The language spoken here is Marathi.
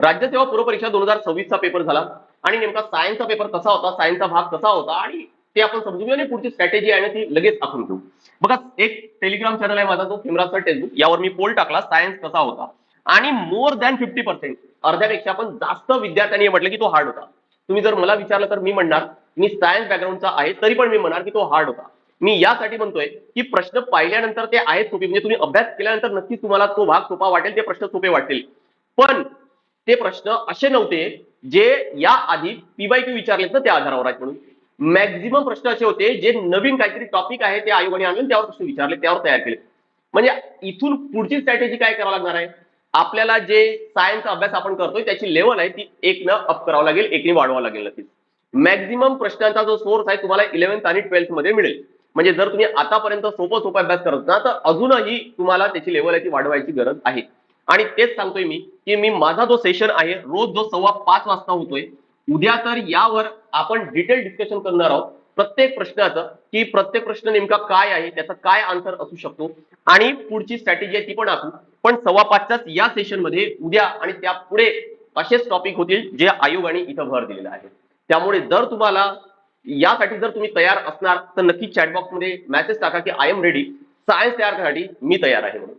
राज्यसेवा पूर्व परीक्षा 2026 चा पेपर झाला आणि नेमका सायन्सचा पेपर कसा होता, सायन्सचा भाग कसा होता आणि ते आपण समजून घेऊ आणि पुढची स्ट्रॅटेजी आहे ना ती लगेच आपण घेऊ. बघा, एक टेलिग्राम चॅनल आहे माझा, तो फिमराजचा टेक्स्टबुक, यावर मी पोल टाकला सायन्स कसा होता आणि मोर दॅन 50%, अर्ध्यापेक्षा पण जास्त विद्यार्थ्यांनी म्हटलं की तो हार्ड होता. तुम्ही जर मला विचारलं तर मी म्हणणार, मी सायन्स बॅकग्राऊंडचा आहे तरी पण मी म्हणणार की तो हार्ड होता. मी यासाठी म्हणतोय की प्रश्न पाहिल्यानंतर ते आहेत सोपे, म्हणजे तुम्ही अभ्यास केल्यानंतर नक्कीच तुम्हाला तो भाग सोपा वाटेल, ते प्रश्न सोपे वाटेल. पण ते प्रश्न असे नव्हते जे या आधी पीवायक्यू विचारलेत ना त्या आधारावर आहेत. म्हणून मॅक्झिमम प्रश्न असे होते जे नवीन काहीतरी टॉपिक आहे ते आयोगाने आणून त्यावर प्रश्न विचारले, त्यावर तयार केले. म्हणजे इथून पुढची स्ट्रॅटेजी काय करावं लागणार आहे, आपल्याला जे सायन्सचा अभ्यास आपण करतोय त्याची लेवल आहे ती एक न अप करावं लागेल, एकने वाढवावं लागेल. नक्कीच मॅक्झिमम प्रश्नांचा जो सोर्स आहे तुम्हाला 11th आणि 12th मध्ये मिळेल. म्हणजे जर तुम्ही आतापर्यंत सोपा अभ्यास करत ना तर अजूनही तुम्हाला त्याची लेवल आहे ती वाढवायची गरज आहे. आणि तेच सांगतोय मी की मी माझा जो सेशन आहे रोज जो 5:15 वाजता होतोय, उद्या तर यावर आपण डिटेल डिस्कशन करणार आहोत प्रत्येक प्रश्नाचं, की प्रत्येक प्रश्न नेमका काय आहे, त्याचा काय आन्सर असू शकतो आणि पुढची स्ट्रॅटेजी आहे ती पण आखू. पण 5:15च्याच या सेशन मध्ये उद्या आणि त्या पुढे असेच टॉपिक होतील जे आयोगाने इथं भर दिलेला आहे. त्यामुळे जर तुम्हाला यासाठी जर तुम्ही तयार असणार तर नक्की चॅटबॉक्स मध्ये मेसेज टाका की आय एम रेडी, सायन्स तयार करण्यासाठी मी तयार आहे म्हणून.